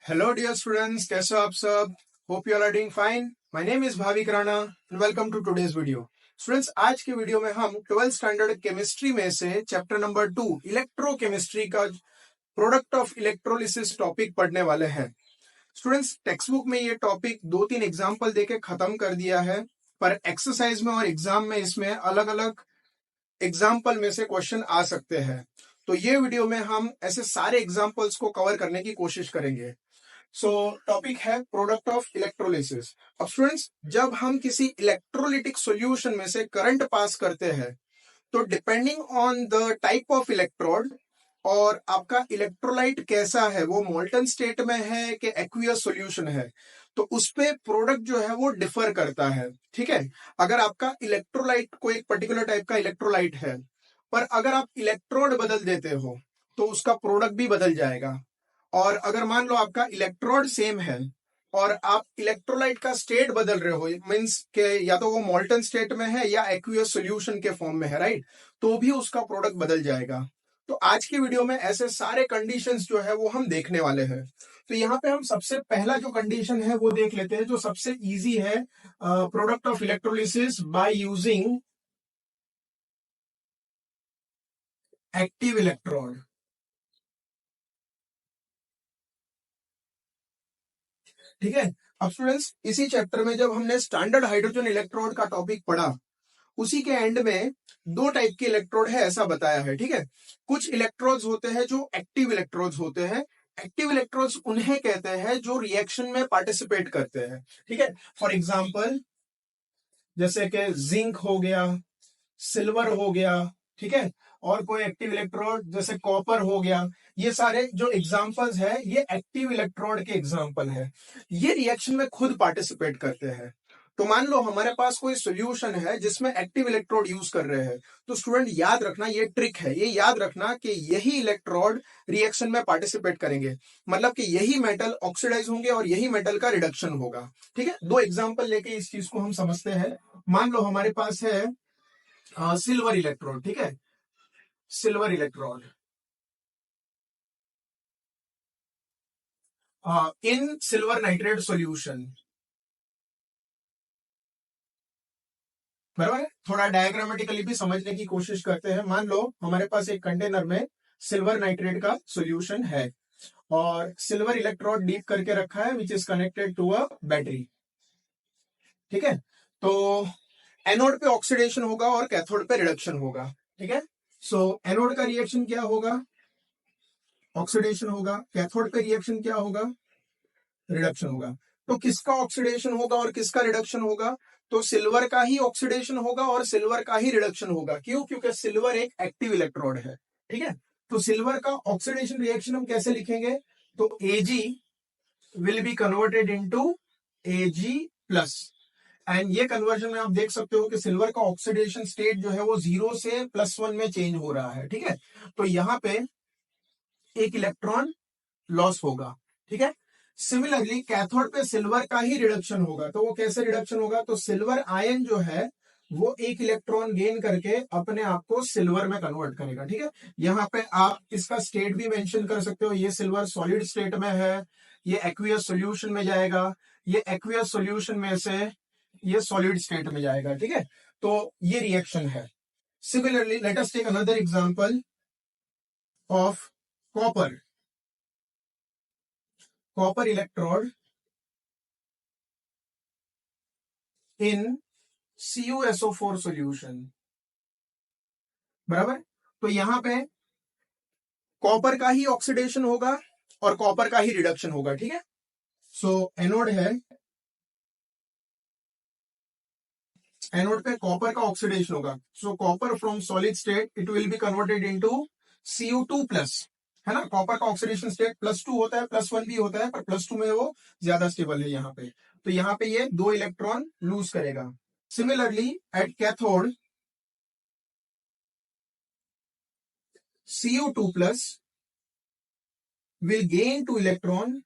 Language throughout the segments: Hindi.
हेलो डियर स्टूडेंट्स, कैसे हो आप सब। Hope you are doing fine. My name is Bhavik Rana and welcome to today's video. Students, आज के वीडियो में हम 12th स्टैंडर्ड केमिस्ट्री में से चैप्टर नंबर 2 इलेक्ट्रोकेमिस्ट्री का प्रोडक्ट ऑफ इलेक्ट्रोलिसिस टॉपिक पढ़ने वाले हैं। स्टूडेंट्स, टेक्स्ट बुक में ये टॉपिक 2-3 एग्जाम्पल देके खत्म कर दिया है, पर एक्सरसाइज में और एग्जाम में इसमें अलग अलग एग्जाम्पल में से क्वेश्चन आ सकते हैं। तो ये वीडियो में हम ऐसे सारे एग्जाम्पल्स को कवर करने की कोशिश करेंगे। सो टॉपिक है प्रोडक्ट ऑफ इलेक्ट्रोलिसिस। अब स्टूडेंट्स, जब हम किसी इलेक्ट्रोलिटिक सॉल्यूशन में से करंट पास करते हैं तो depending on the type of electrode और आपका इलेक्ट्रोलाइट कैसा है, वो मोल्टन स्टेट में है कि एक्वियस सॉल्यूशन है, तो उस पे प्रोडक्ट जो है वो डिफर करता है। ठीक है, अगर आपका इलेक्ट्रोलाइट कोई एक पर्टिकुलर टाइप का इलेक्ट्रोलाइट है, पर अगर आप इलेक्ट्रोड बदल देते हो तो उसका प्रोडक्ट भी बदल जाएगा। और अगर मान लो आपका इलेक्ट्रोड सेम है और आप इलेक्ट्रोलाइट का स्टेट बदल रहे हो, मींस के या तो वो मोल्टन स्टेट में है या एक्वियस सॉल्यूशन के फॉर्म में है, राइट, तो भी उसका प्रोडक्ट बदल जाएगा। तो आज की वीडियो में ऐसे सारे कंडीशंस जो है वो हम देखने वाले हैं। तो यहाँ पे हम सबसे पहला जो कंडीशन है वो देख लेते हैं, जो सबसे इजी है, product of electrolysis by using active electrode. ठीक है। अब स्टूडेंट्स, इसी चैप्टर में जब हमने स्टैंडर्ड हाइड्रोजन इलेक्ट्रोड का टॉपिक पढ़ा, उसी के एंड में दो टाइप के इलेक्ट्रोड है ऐसा बताया है। ठीक है, कुछ इलेक्ट्रोड्स होते हैं जो एक्टिव इलेक्ट्रोड्स होते हैं। एक्टिव इलेक्ट्रोड्स उन्हें कहते हैं जो रिएक्शन में पार्टिसिपेट करते हैं। ठीक है, फॉर एग्जांपल जैसे कि जिंक हो गया, सिल्वर हो गया, ठीक है, और कोई एक्टिव इलेक्ट्रोड जैसे कॉपर हो गया। ये सारे जो एग्जांपल्स है ये एक्टिव इलेक्ट्रोड के एग्जांपल है। ये रिएक्शन में खुद पार्टिसिपेट करते हैं। तो मान लो हमारे पास कोई सॉल्यूशन है जिसमें एक्टिव इलेक्ट्रोड यूज कर रहे हैं, तो स्टूडेंट याद रखना, ये ट्रिक है, ये याद रखना कि यही इलेक्ट्रोड रिएक्शन में पार्टिसिपेट करेंगे, मतलब कि यही मेटल ऑक्सीडाइज होंगे और यही मेटल का रिडक्शन होगा। ठीक है, दो एग्जांपल लेके इस चीज को हम समझते हैं। मान लो हमारे पास है सिल्वर इलेक्ट्रोड। ठीक है, सिल्वर इलेक्ट्रोड इन सिल्वर नाइट्रेट सॉल्यूशन। बराबर है, थोड़ा डायग्रामेटिकली भी समझने की कोशिश करते हैं। मान लो हमारे पास एक कंटेनर में सिल्वर नाइट्रेट का सॉल्यूशन है और सिल्वर इलेक्ट्रोड डीप करके रखा है which is connected to a battery. ठीक है, तो एनोड पे ऑक्सीडेशन होगा और कैथोड पे रिडक्शन होगा। ठीक है, सो एनोड का रिएक्शन क्या होगा, ऑक्सीडेशन होगा। कैथोड पे रिएक्शन क्या होगा, रिडक्शन होगा। तो किसका ऑक्सीडेशन होगा और किसका रिडक्शन होगा, तो सिल्वर का ही ऑक्सीडेशन होगा और सिल्वर का ही रिडक्शन होगा। क्यों, क्योंकि सिल्वर एक एक्टिव इलेक्ट्रोड है। ठीक है, तो सिल्वर का ऑक्सीडेशन रिएक्शन हम कैसे लिखेंगे, तो Ag will be converted into Ag plus. And ये कन्वर्जन में आप देख सकते हो कि सिल्वर का ऑक्सीडेशन स्टेट जो है वो 0 से +1 में चेंज हो रहा है। ठीक है, तो यहां पे एक इलेक्ट्रॉन लॉस होगा। ठीक है, सिमिलरली कैथोड पे सिल्वर का ही रिडक्शन होगा, तो वो कैसे रिडक्शन होगा, तो सिल्वर आयन जो है वो एक इलेक्ट्रॉन गेन करके अपने आप को सिल्वर में कन्वर्ट करेगा। ठीक है, यहां पे आप इसका स्टेट भी मेंशन कर सकते हो, ये सिल्वर सॉलिड स्टेट में है, ये एक्वियस सॉल्यूशन में जाएगा, ये एक्वियस सॉल्यूशन में से ये सॉलिड स्टेट में जाएगा। ठीक है, तो ये रिएक्शन है। Similarly let us take another example of copper. Copper electrode in CuSO4 solution. बराबर, तो यहां पे कॉपर का ही ऑक्सीडेशन होगा और कॉपर का ही रिडक्शन होगा। ठीक है, सो एनोड है, एनोड पे कॉपर का ऑक्सीडेशन होगा, सो copper from solid state it will be converted into Cu2 plus. है ना, कॉपर का ऑक्सीडेशन स्टेट +2 होता है, +1 भी होता है, पर +2 में वो ज्यादा स्टेबल है यहाँ पे। तो यहाँ पे ये 2 इलेक्ट्रॉन लूज करेगा। Similarly at cathode Cu2 plus will gain 2 electron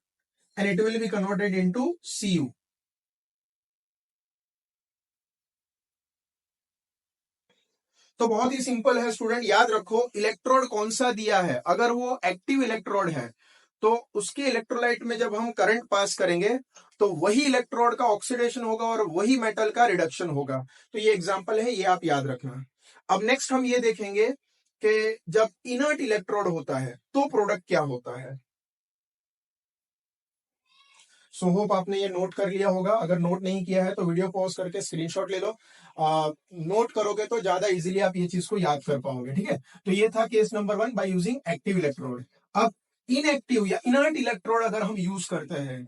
and it will be converted into Cu। तो बहुत ही सिंपल है स्टूडेंट, याद रखो इलेक्ट्रोड कौन सा दिया है। अगर वो एक्टिव इलेक्ट्रोड है तो उसके इलेक्ट्रोलाइट में जब हम करंट पास करेंगे तो वही इलेक्ट्रोड का ऑक्सीडेशन होगा और वही मेटल का रिडक्शन होगा। तो ये एग्जांपल है, ये आप याद रखना। अब नेक्स्ट हम ये देखेंगे कि जब इनर्ट इलेक्ट्रोड होता है तो प्रोडक्ट क्या होता है। सो होप आपने ये नोट कर लिया होगा। अगर नोट नहीं किया है तो वीडियो पॉज करके स्क्रीनशॉट ले लो। नोट करोगे तो ज्यादा इजीली आप ये चीज को याद कर पाओगे। ठीक है, तो ये था case number 1 by using active electrode. अब इनएक्टिव या इनर्ट इलेक्ट्रोड अगर हम यूज करते हैं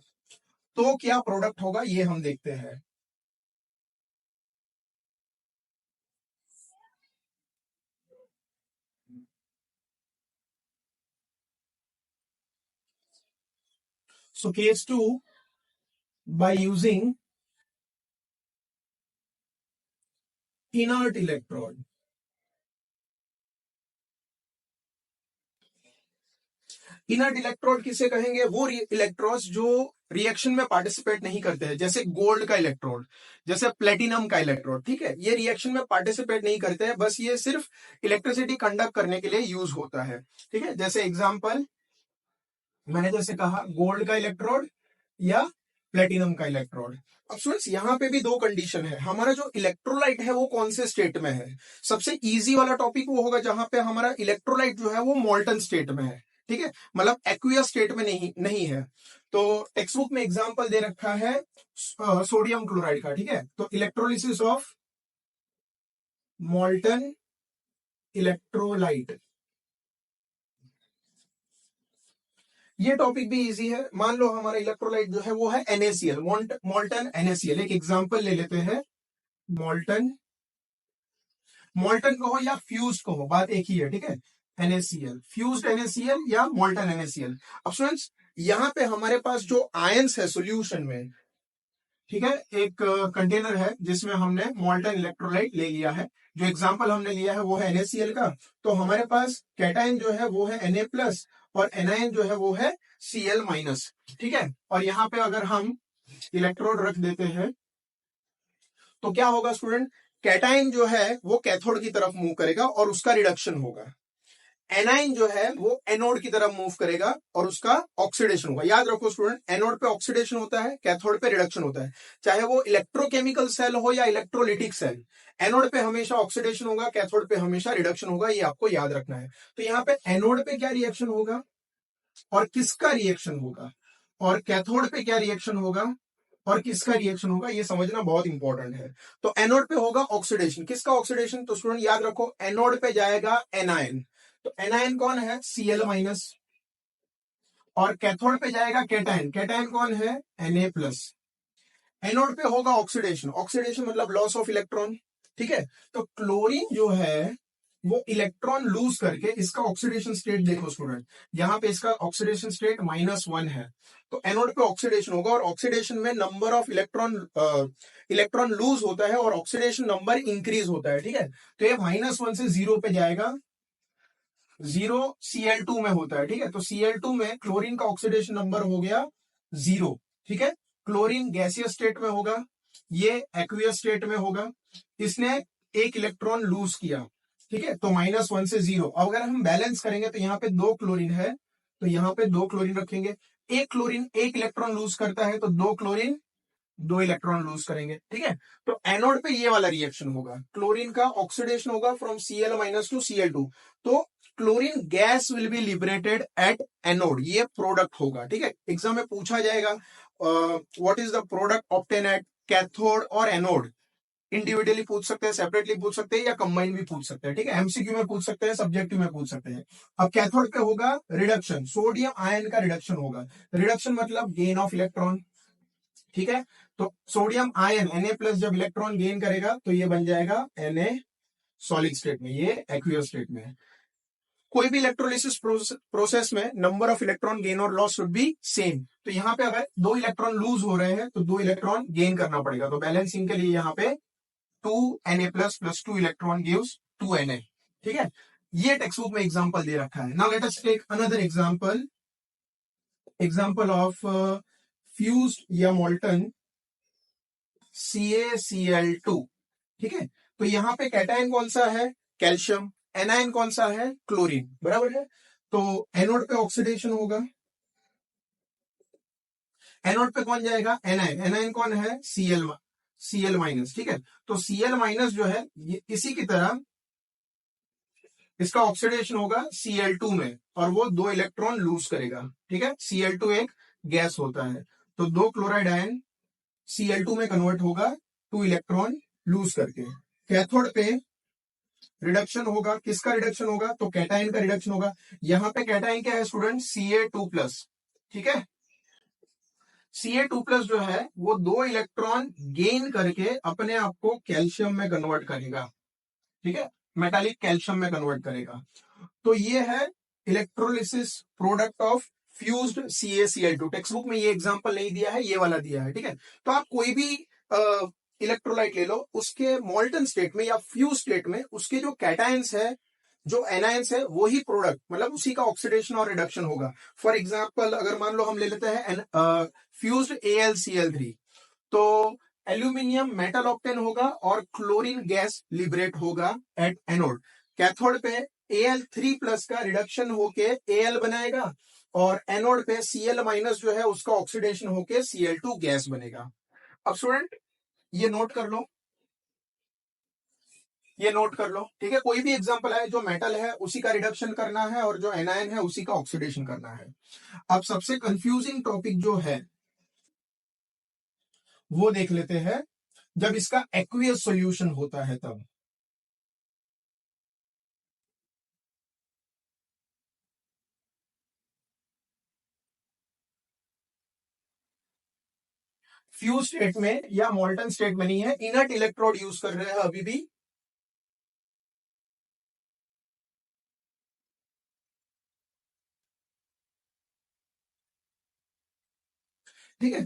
तो क्या प्रोडक्ट होगा, ये हम देखते हैं। So case 2 by using inert electrode. Inert electrode किसे कहेंगे, वो इलेक्ट्रोड्स जो रिएक्शन में पार्टिसिपेट नहीं करते हैं, जैसे गोल्ड का इलेक्ट्रोड, जैसे प्लेटिनम का इलेक्ट्रोड। ठीक है, ये रिएक्शन में पार्टिसिपेट नहीं करते हैं, बस ये सिर्फ इलेक्ट्रिसिटी कंडक्ट करने के लिए यूज होता है। ठीक है, जैसे एग्जांपल मैंने जैसे कहा गोल्ड का इलेक्ट्रोड या प्लेटिनम का इलेक्ट्रोड। अब स्टूडेंट्स यहाँ पे भी दो कंडीशन है, हमारा जो इलेक्ट्रोलाइट है वो कौन से स्टेट में है। सबसे इजी वाला टॉपिक वो होगा जहां पे हमारा इलेक्ट्रोलाइट जो है वो मोल्टन स्टेट में है। ठीक है, मतलब एक्वियस स्टेट में नहीं है। तो टेक्स्ट बुक में एग्जांपल दे रखा है सोडियम क्लोराइड का। ठीक है, तो इलेक्ट्रोलिसिस ऑफ मोल्टन इलेक्ट्रोलाइट, ये टॉपिक भी इजी है। मान लो हमारा इलेक्ट्रोलाइट जो है वो है NaCl, मोल्टन NaCl। एक एग्जांपल ले लेते हैं, मोल्टन, मोल्टन कहो या फ्यूज कहो, बात एक ही है। ठीक है, NaCl, फ्यूज्ड NaCl या मोल्टन NaCl। अब स्टूडेंट्स यहाँ पे हमारे पास जो आयंस है सॉल्यूशन में, ठीक है, एक कंटेनर है जिसमें हमने मोल्टन इलेक्ट्रोलाइट ले लिया है। जो एग्जांपल हमने लिया है वो है NaCl का। तो हमारे पास कैटायन जो है वो है Na+ और एनायन जो है वो है Cl-। ठीक है, और यहाँ पे अगर हम इलेक्ट्रोड रख देते हैं तो क्या होगा स्टूडेंट, कैटायन जो है वो कैथोड की तरफ मूव करेगा और उसका रिडक्शन होगा। एनाइन जो है वो एनोड की तरफ मूव करेगा और उसका ऑक्सीडेशन होगा। याद रखो स्टूडेंट, एनोड पे ऑक्सीडेशन होता है, कैथोड पे रिडक्शन होता है। चाहे वो इलेक्ट्रोकेमिकल सेल हो या इलेक्ट्रोलिटिक सेल, एनोड पे हमेशा ऑक्सीडेशन होगा, कैथोड पे हमेशा रिडक्शन होगा, ये आपको याद रखना है। तो यहाँ पे एनोड पे क्या रिएक्शन होगा और किसका रिएक्शन होगा, और कैथोड पे क्या रिएक्शन होगा और किसका रिएक्शन होगा, ये समझना बहुत इंपॉर्टेंट है। तो एनोड पे होगा ऑक्सीडेशन, किसका ऑक्सीडेशन, तो स्टूडेंट याद रखो एनोड पे जाएगा एनायन। तो एनायन कौन है, Cl-। और कैथोड पे जाएगा कैटायन, कैटायन कौन है, Na+। एनोड पे होगा ऑक्सीडेशन, ऑक्सीडेशन मतलब लॉस ऑफ इलेक्ट्रॉन। ठीक है, तो क्लोरीन जो है वो इलेक्ट्रॉन लूज करके, इसका ऑक्सीडेशन स्टेट देखो स्टूडेंट, यहाँ पे इसका ऑक्सीडेशन स्टेट -1 है। तो एनोड पे ऑक्सीडेशन होगा और ऑक्सीडेशन में नंबर ऑफ इलेक्ट्रॉन लूज होता है और ऑक्सीडेशन नंबर इंक्रीज होता है। ठीक है, तो ये -1 से 0 पे जाएगा, 0 Cl2 में होता है। ठीक है, तो Cl2 में क्लोरीन का ऑक्सीडेशन नंबर हो गया 0। ठीक है, क्लोरीन गैसियस स्टेट में होगा, ये एक्वियस स्टेट में होगा, इसने एक इलेक्ट्रॉन लूज किया। ठीक है, तो -1 से 0। अब अगर हम बैलेंस करेंगे तो यहाँ पे 2 क्लोरीन है, तो यहाँ पे 2 क्लोरीन रखेंगे। एक क्लोरीन एक इलेक्ट्रॉन लूज करता है तो 2 क्लोरीन 2 इलेक्ट्रॉन लूज करेंगे। ठीक है, तो एनोड पे ये वाला रिएक्शन होगा, क्लोरीन का ऑक्सीडेशन होगा फ्रॉम Cl- टू Cl2। तो chlorine gas will be liberated at anode, ये प्रोडक्ट होगा। ठीक है, एग्जाम में पूछा जाएगा what is the product obtain at cathode और एनोड। इंडिविजुअली पूछ सकते हैं, सेपरेटली पूछ सकते हैं या कंबाइन भी पूछ सकते हैं। ठीक है, एमसीक्यू में पूछ सकते हैं, सब्जेक्टिव में पूछ सकते हैं। अब कैथोड पे होगा रिडक्शन, सोडियम आयन का रिडक्शन होगा। रिडक्शन मतलब गेन ऑफ इलेक्ट्रॉन। ठीक है, तो सोडियम आयन Na+ जब इलेक्ट्रॉन गेन करेगा तो ये बन जाएगा Na सॉलिड स्टेट में, ये एक्वियस स्टेट में है। कोई भी इलेक्ट्रोलिसिस प्रोसेस में नंबर ऑफ इलेक्ट्रॉन गेन और लॉस शुड बी सेम। तो यहाँ पे अगर 2 इलेक्ट्रॉन लूज हो रहे हैं तो 2 इलेक्ट्रॉन गेन करना पड़ेगा। तो बैलेंसिंग के लिए यहाँ पे 2Na+ + 2 इलेक्ट्रॉन गिव्स 2Na। ठीक है, ये टेक्स्ट बुक में एग्जांपल दे रखा है। Now let us take another example of fused या मोल्टन CaCl2। ठीक है, तो यहाँ पे कैटायन कौन सा है, कैल्शियम, एनायन कौन सा है, क्लोरीन, बराबर है। तो एनोड पे ऑक्सीडेशन होगा, एनोड पे कौन जाएगा, एनायन, एनायन कौन है, सीएल, सीएल माइनस, ठीक है। तो सीएल माइनस जो है ये इसी की तरह इसका ऑक्सीडेशन होगा Cl2 में और वो 2 इलेक्ट्रॉन लूज करेगा, ठीक है। Cl2 एक गैस होता है, तो 2 क्लोराइड आयन Cl2 में कन्वर्ट होगा 2 इलेक्ट्रॉन लूज करके। कैथोड पे रिडक्शन होगा, किसका रिडक्शन होगा, तो कैटायन का रिडक्शन होगा। यहां पे कैटायन क्या है स्टूडेंट, Ca2+, ठीक है। Ca2+ जो है वो 2 इलेक्ट्रॉन गेन करके अपने आप को कैल्शियम में कन्वर्ट करेगा, ठीक है, मेटालिक कैल्शियम में कन्वर्ट करेगा। तो ये है electrolysis product of fused CaCl2। Text book में ये एग्जांपल नहीं दिया है, ये वाला दिया है, ठीक है। तो आप कोई भी इलेक्ट्रोलाइट ले लो, उसके मोल्टन स्टेट में या फ्यूज स्टेट में उसके जो कैटायंस है, जो एनायंस है, वही प्रोडक्ट मतलब उसी का ऑक्सीडेशन और रिडक्शन होगा। फॉर एग्जाम्पल अगर मान लो हम ले लेते हैं फ्यूज्ड AlCl3, तो एल्यूमिनियम मेटल ऑक्टेन होगा और क्लोरीन गैस लिबरेट होगा एट एनोड। कैथोड पे Al3+ का रिडक्शन होके Al बनाएगा और एनोड पे Cl- जो है उसका ऑक्सीडेशन होके Cl2 गैस बनेगा। अब स्टूडेंट ये नोट कर लो, ये नोट कर लो, ठीक है। कोई भी एग्जांपल है, जो मेटल है उसी का रिडक्शन करना है और जो एनायन है उसी का ऑक्सीडेशन करना है। अब सबसे कंफ्यूजिंग टॉपिक जो है वो देख लेते हैं जब इसका एक्वियस सॉल्यूशन होता है तब। फ्यूज स्टेट में या मोल्टन स्टेट में नहीं है, इनर्ट इलेक्ट्रोड यूज कर रहे हैं अभी भी। ठीक है,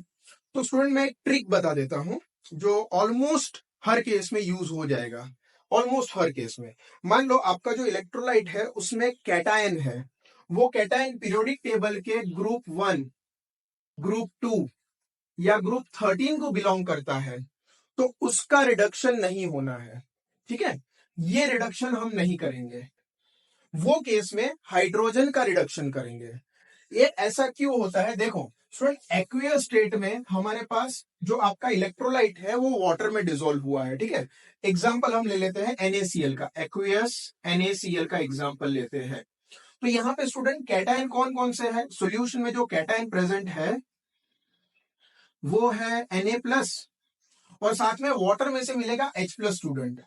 तो स्टूडेंट मैं एक ट्रिक बता देता हूं जो ऑलमोस्ट हर केस में यूज हो जाएगा, ऑलमोस्ट हर केस में। मान लो आपका जो इलेक्ट्रोलाइट है उसमें कैटायन है, वो कैटायन पीरियोडिक टेबल के ग्रुप 1, ग्रुप 2 या ग्रुप 13 को बिलोंग करता है, तो उसका रिडक्शन नहीं होना है, ठीक है। ये रिडक्शन हम नहीं करेंगे, वो केस में हाइड्रोजन का रिडक्शन करेंगे। ये ऐसा क्यों होता है, देखो स्टूडेंट, एक्वियस स्टेट में हमारे पास जो आपका इलेक्ट्रोलाइट है वो वाटर में डिसॉल्व हुआ है, ठीक है। एग्जांपल हम ले लेते हैं NaCl का, एक्वियस NaCl का एग्जांपल लेते हैं। तो यहां पे स्टूडेंट कैटायन कौन कौन से है, सॉल्यूशन में जो कैटायन प्रेजेंट है वो है Na+, और साथ में वाटर में से मिलेगा H+, स्टूडेंट,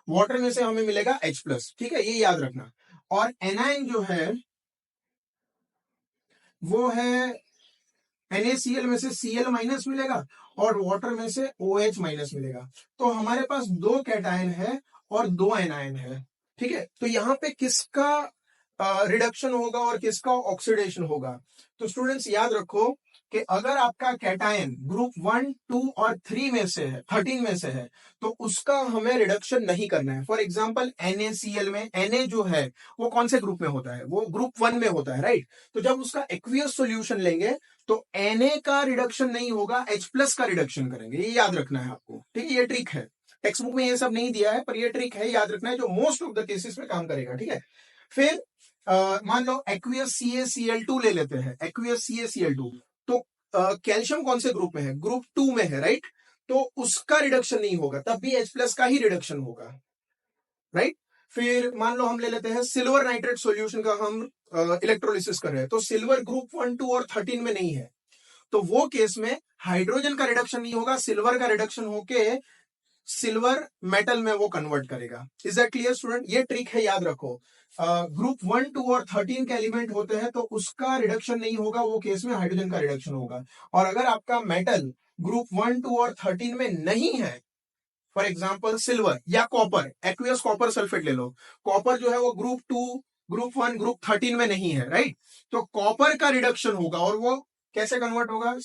वाटर में से हमें मिलेगा H+, ठीक है, ये याद रखना। और एनायन जो है वो है NaCl में से Cl- मिलेगा और वाटर में से OH- मिलेगा। तो हमारे पास 2 कैटायन है और 2 एनायन है, ठीक है। तो यहां पे किसका रिडक्शन होगा और किसका ऑक्सीडेशन होगा, तो स्टूडेंट्स याद रखो कि अगर आपका कैटायन ग्रुप 1, 2 और 3 में से है, 13 में से है, तो उसका हमें रिडक्शन नहीं करना है। फॉर एग्जांपल NaCl में Na जो है वो कौन से ग्रुप में होता है, वो ग्रुप 1 में होता है, राइट। तो जब उसका एक्वियस सॉल्यूशन लेंगे तो Na का रिडक्शन नहीं होगा, H+ का रिडक्शन करेंगे, ये याद रखना है आपको, ठीक है। ये ट्रिक है, टेक्स्ट बुक में ये सब नहीं दिया है पर ये ट्रिक है, याद रखना है, जो मोस्ट ऑफ द केसेस में काम करेगा, ठीक है। फिर मान लो एक्वियस CaCl2 ले लेते हैं, एक्वियस CaCl2, तो कैल्शियम कौन से ग्रुप में है, ग्रुप 2 में है, राइट। तो उसका रिडक्शन नहीं होगा, तब भी H+ का ही रिडक्शन होगा, राइट। फिर मान लो हम ले लेते हैं सिल्वर नाइट्रेट सॉल्यूशन का, हम इलेक्ट्रोलिसिस कर रहे हैं, तो सिल्वर ग्रुप 1, 2 और 13 में नहीं है, तो वो केस में हाइड्रोजन का रिडक्शन नहीं होगा, सिल्वर का रिडक्शन होके सिल्वर मेटल में वो कन्वर्ट करेगा। इज दैट क्लियर स्टूडेंट, ये ट्रिक है, याद रखो। ग्रुप 1, 2 और 13 के एलिमेंट होते हैं तो उसका रिडक्शन नहीं होगा, वो केस में हाइड्रोजन का रिडक्शन होगा। और अगर आपका मेटल ग्रुप 1, 2 और 13 में नहीं है, फॉर एग्जाम्पल सिल्वर या कॉपर, एक्वियस कॉपर सल्फेट ले लो, कॉपर जो है वो ग्रुप 2, ग्रुप 1, ग्रुप 13 में नहीं है, राइट। तो कॉपर का रिडक्शन होगा और वो कैसे कन्वर्ट होगा,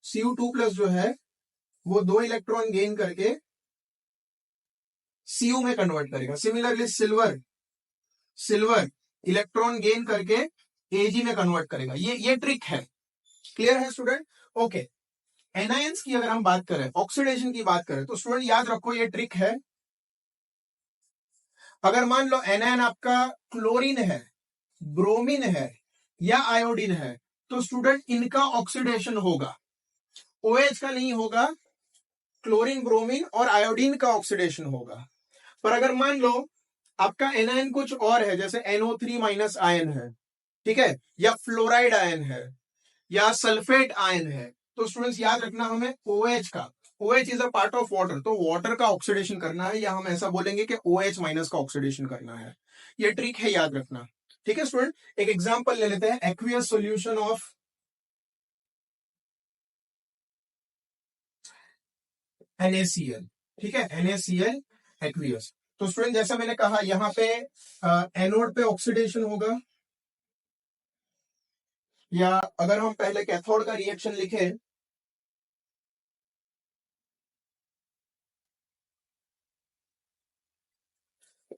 Cu2+ जो है वो 2 इलेक्ट्रॉन गेन करके Cu में कन्वर्ट करेगा। Similarly silver, silver electron gain करके Ag में कन्वर्ट करेगा। ये ट्रिक है, क्लियर है स्टूडेंट, ओके। एनायंस की अगर हम बात करें, ऑक्सीडेशन की बात करें, तो स्टूडेंट याद रखो ये ट्रिक है। अगर मान लो एनायन आपका क्लोरीन है, ब्रोमीन है, या आयोडीन है, तो स्टूडेंट इनका ऑक्सीडेशन होगा, OH का नहीं होगा, क्लोरीन ब्रोमीन और आयोडीन का ऑक्सीडेशन होगा। पर अगर मान लो आपका एनायन कुछ और है, जैसे NO3 माइनस आयन है, ठीक है, या फ्लोराइड आयन है, या सल्फेट आयन है, तो स्टूडेंट्स याद रखना हमें OH का, OH is a part of water, तो वाटर का ऑक्सीडेशन करना है, या हम ऐसा बोलेंगे कि OH माइनस का ऑक्सीडेशन करना है। ये ट्रिक है, याद रखना। ठीक है स्टूडेंट, एक एग्जांपल ले लेते हैं, एक्वियस सॉल्यूशन ऑफ NaCl। ठीक है, NaCl एक्वियस। तो स्टूडेंट जैसा मैंने कहा, यहाँ पे एनोड पे ऑक्सीडेशन होगा, या अगर हम पहले कैथोड का रिएक्शन लिखे,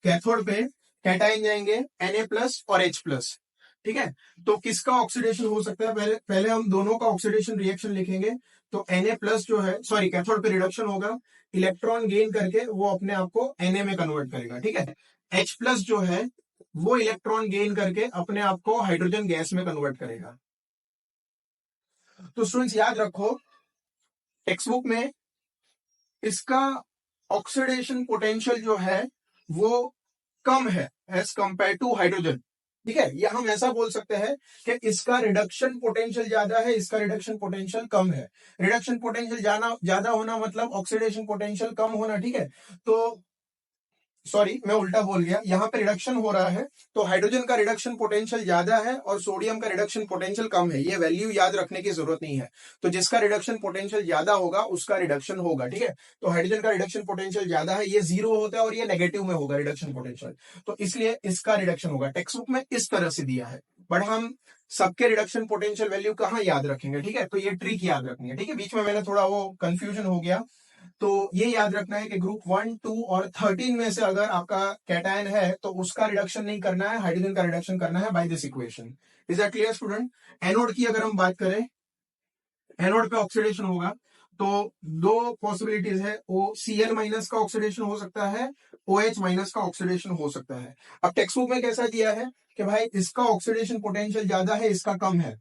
कैथोड पे कैटाइन जाएंगे Na+ और H+। ठीक है, तो किसका ऑक्सीडेशन हो सकता है, पहले पहले हम दोनों का ऑक्सीडेशन रिएक्शन लिखेंगे। तो Na+ जो है, सॉरी, कैथोड पे रिडक्शन होगा, इलेक्ट्रॉन गेन करके वो अपने आप को Na में कन्वर्ट करेगा। ठीक है, H+ जो है वो इलेक्ट्रॉन गेन करके अपने आप को हाइड्रोजन गैस में कन्वर्ट करेगा। तो स्टूडेंट्स याद रखो, टेक्स्ट बुक में इसका ऑक्सीडेशन पोटेंशियल जो है वो कम है एज कंपेयर टू हाइड्रोजन। ठीक है, या हम ऐसा बोल सकते हैं कि इसका रिडक्शन पोटेंशियल ज्यादा है, इसका रिडक्शन पोटेंशियल कम है। रिडक्शन पोटेंशियल ज्यादा होना मतलब ऑक्सीडेशन पोटेंशियल कम होना। ठीक है, तो सॉरी मैं उल्टा बोल गया, यहाँ पे रिडक्शन हो रहा है, तो हाइड्रोजन का रिडक्शन पोटेंशियल ज्यादा है और सोडियम का रिडक्शन पोटेंशियल कम है। ये वैल्यू याद रखने की जरूरत नहीं है। तो जिसका रिडक्शन पोटेंशियल ज्यादा होगा उसका रिडक्शन होगा। ठीक है, तो हाइड्रोजन का रिडक्शन पोटेंशियल ज्यादा है, ये 0 होता है और ये नेगेटिव में होगा रिडक्शन पोटेंशियल, तो इसलिए इसका रिडक्शन होगा। टेक्स्ट बुक में इस तरह से दिया है, बट हम सबके रिडक्शन पोटेंशियल वैल्यू कहाँ याद रखेंगे। ठीक है, तो ये ट्रिक याद रखनी है। ठीक है, बीच में मैंने थोड़ा वो कंफ्यूजन हो गया, तो ये याद रखना है कि ग्रुप 1, 2 और 13 में से अगर आपका कैटायन है तो उसका रिडक्शन नहीं करना है, हाइड्रोजन का रिडक्शन करना है by this equation. Is that clear student? Anode की अगर हम बात करें, एनोड पे ऑक्सीडेशन होगा तो दो पॉसिबिलिटीज है, Cl माइनस का ऑक्सीडेशन हो सकता है, OH माइनस का ऑक्सीडेशन हो सकता है। अब टेक्स्ट बुक में कैसा दिया है कि भाई इसका ऑक्सीडेशन पोटेंशियल ज्यादा है, इसका कम है,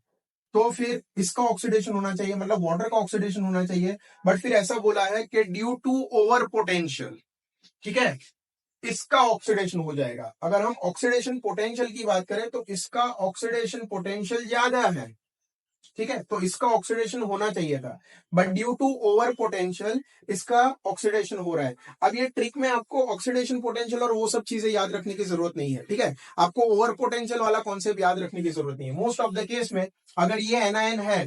तो फिर इसका ऑक्सीडेशन होना चाहिए, मतलब वाटर का ऑक्सीडेशन होना चाहिए। बट फिर ऐसा बोला है कि ड्यू टू ओवर पोटेंशियल, ठीक है, इसका ऑक्सीडेशन हो जाएगा। अगर हम ऑक्सीडेशन पोटेंशियल की बात करें तो इसका ऑक्सीडेशन पोटेंशियल ज्यादा है। ठीक है, तो इसका ऑक्सीडेशन होना चाहिए था, but due to over potential इसका ऑक्सीडेशन हो रहा है। अब ये ट्रिक में आपको ऑक्सीडेशन पोटेंशियल और वो सब चीजें याद रखने की जरूरत नहीं है। ठीक है, आपको ओवर पोटेंशियल वाला कॉन्सेप्ट याद रखने की जरूरत नहीं है। मोस्ट ऑफ द केस में अगर ये एनायन है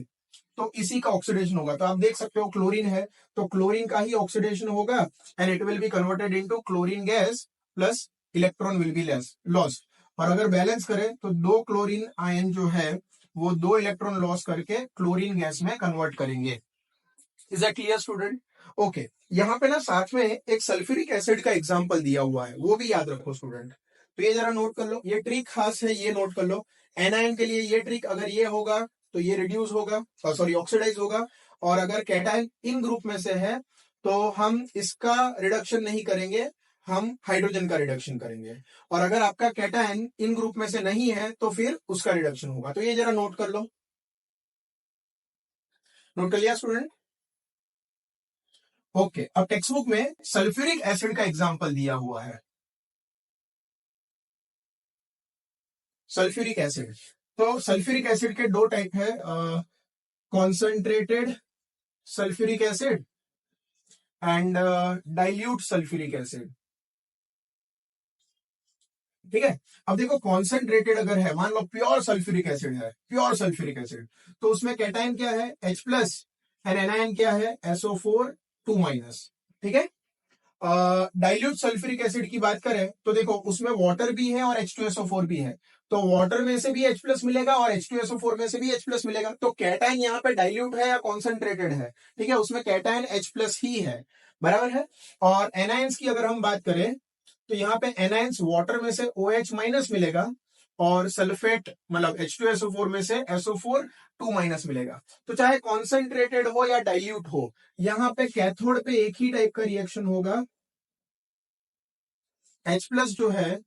तो इसी का ऑक्सीडेशन होगा। तो आप देख सकते हो क्लोरीन है तो क्लोरीन का ही ऑक्सीडेशन होगा and it will be converted into chlorine gas plus electron will be lost. और अगर बैलेंस करें तो दो क्लोरीन आयन जो है वो दो इलेक्ट्रॉन लॉस करके क्लोरीन गैस में कन्वर्ट करेंगे। Is that clear student? Okay, यहाँ पे ना साथ में एक सल्फ्यूरिक एसिड का एग्जांपल दिया हुआ है, वो भी याद रखो स्टूडेंट। तो ये जरा नोट कर लो, ये ट्रिक खास है, ये नोट कर लो। एनायन के लिए ये ट्रिक, अगर ये होगा तो ये रिड्यूस होगा, सॉरी ऑक्सीडाइज होगा, और अगर कैटायन इन ग्रुप में से है तो हम इसका रिडक्शन नहीं करेंगे, हम हाइड्रोजन का रिडक्शन करेंगे। और अगर आपका कैटायन इन ग्रुप में से नहीं है तो फिर उसका रिडक्शन होगा। तो ये जरा नोट कर लो, नोट कर लिया स्टूडेंट? ओके, अब टेक्स्ट बुक में सल्फ्यूरिक एसिड का एग्जांपल दिया हुआ है। सल्फ्यूरिक एसिड, तो सल्फ्यूरिक एसिड के दो टाइप है, concentrated sulphuric acid and dilute sulphuric acid. ठीक है, अब देखो कॉन्सेंट्रेटेड अगर है, मान लो प्योर सल्फ्यूरिक एसिड है, प्योर सल्फ्यूरिक एसिड, तो उसमें कैटायन क्या है H+ एंड एनायन क्या है SO4 2-। ठीक है, डाइल्यूट सल्फ्यूरिक एसिड की बात करें तो देखो उसमें वाटर भी है और H2SO4 भी है, तो वाटर में से भी H+ मिलेगा और H2SO4 में से भी H+ मिलेगा। तो कैटायन यहाँ पे डाइल्यूट है या कॉन्सेंट्रेटेड है? ठीक है, उसमें कैटायन H+ ही है, बराबर है। और एनायंस की अगर हम बात करें तो यहाँ पे एनायंस वाटर में से OH- मिलेगा और सल्फेट मतलब H2SO4 में से SO4 2- मिलेगा। तो चाहे कॉन्सेंट्रेटेड हो या डाइल्यूट हो, यहाँ पे कैथोड पे एक ही टाइप का रिएक्शन होगा, H+ जो है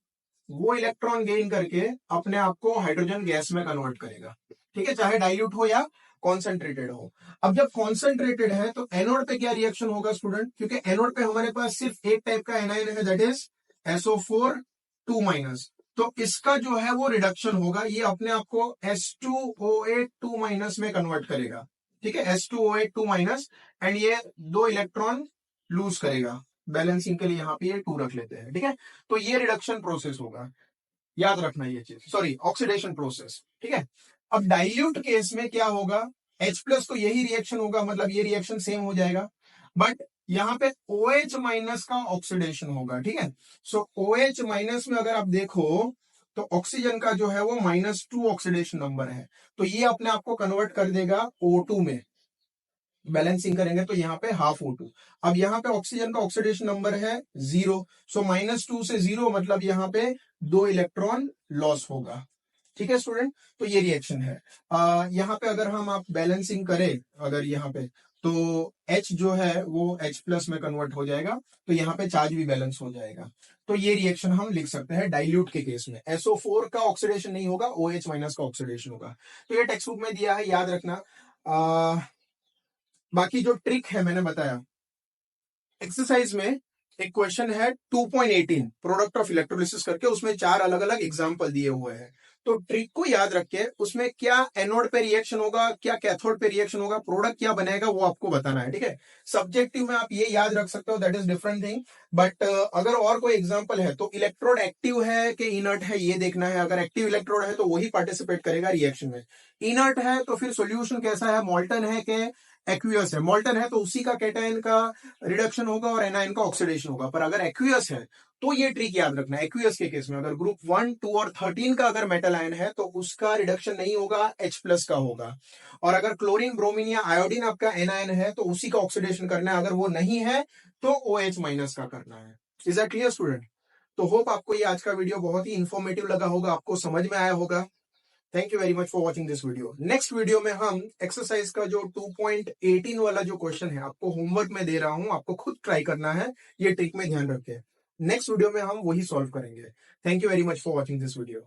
वो इलेक्ट्रॉन गेन करके अपने आप को हाइड्रोजन गैस में कन्वर्ट करेगा। ठीक है, चाहे डाइल्यूट हो या कॉन्सेंट्रेटेड हो। अब जब कॉन्सेंट्रेटेड है तो एनोड पे क्या रिएक्शन होगा स्टूडेंट, क्योंकि एनोड पे हमारे पास सिर्फ एक टाइप का एनायन है, दैट इज SO4 2-। तो इसका जो है वो रिडक्शन होगा, ये अपने आप को H2OH 2- में कन्वर्ट करेगा। ठीक है, H2OH 2- एंड ये 2 इलेक्ट्रॉन लूज करेगा। बैलेंसिंग के लिए यहाँ पे ये 2 रख लेते हैं। ठीक है, तो ये रिडक्शन प्रोसेस होगा, याद रखना ये चीज, सॉरी ऑक्सीडेशन प्रोसेस। ठीक है, अब डाइल्यूट केस में क्या होगा, H+ तो यही रिएक्शन होगा, मतलब ये रिएक्शन सेम हो जाएगा, बट यहाँ पे OH- का ऑक्सीडेशन होगा। ठीक है, सो OH- में अगर आप देखो तो ऑक्सीजन का जो है वो -2 ऑक्सीडेशन नंबर है, तो ये अपने आप को कन्वर्ट कर देगा O2 में। बैलेंसिंग करेंगे तो यहाँ पे ½ O2। अब यहाँ पे ऑक्सीजन का ऑक्सीडेशन नंबर है 0, सो -2 से 0 मतलब यहाँ पे 2 इलेक्ट्रॉन लॉस होगा। ठीक है स्टूडेंट, तो ये रिएक्शन है। यहाँ पे अगर हम आप बैलेंसिंग करें अगर यहाँ पे, तो H जो है वो H+ में कन्वर्ट हो जाएगा, तो यहाँ पे चार्ज भी बैलेंस हो जाएगा। तो ये रिएक्शन हम लिख सकते हैं डाइल्यूट के केस में। SO4 का ऑक्सीडेशन नहीं होगा, OH- का ऑक्सीडेशन होगा। तो ये टेक्स्ट बुक में दिया है, याद रखना। बाकी जो ट्रिक है मैंने बताया, एक्सरसाइज में एक क्वेश्चन है 2.18 प्रोडक्ट ऑफ इलेक्ट्रोलिसिस करके, उसमें 4 अलग अलग एग्जांपल दिए हुए हैं। तो ट्रिक को याद रख के उसमें क्या एनोड पे रिएक्शन होगा, क्या कैथोड पे रिएक्शन होगा, प्रोडक्ट क्या बनेगा, वो आपको बताना है। ठीक है, सब्जेक्टिव में आप ये याद रख सकते हो, that is different thing. But अगर और कोई एग्जांपल है तो इलेक्ट्रोड एक्टिव है कि इनर्ट है ये देखना है। अगर एक्टिव इलेक्ट्रोड है तो वही पार्टिसिपेट करेगा रिएक्शन में। इनर्ट है तो फिर सोल्यूशन कैसा है, मॉल्टन है कि एक्वियस है। मॉल्टन है तो उसी का कैटायन का रिडक्शन होगा और एनायन का ऑक्सीडेशन होगा। पर अगर एक्वियस है तो ये ट्रिक याद रखना, एक्वियस के केस में अगर ग्रुप 1, 2 और 13 का अगर मेटल आयन है तो उसका रिडक्शन नहीं होगा, H+ का होगा। और अगर क्लोरीन, ब्रोमीन या आयोडीन आपका एनायन है तो उसी का ऑक्सीडेशन करना है, अगर वो नहीं है तो OH- का करना है। Is that clear student? तो होप आपको ये आज का वीडियो बहुत ही इंफॉर्मेटिव लगा होगा, आपको समझ में आया होगा। Thank you very much for watching this video. Next video में हम एक्सरसाइज का जो 2.18 वाला जो क्वेश्चन है आपको होमवर्क में दे रहा हूं, आपको खुद ट्राई करना है, ये ट्रिक में ध्यान रखें। नेक्स्ट वीडियो में हम वही सॉल्व करेंगे। Thank you very much for watching this video.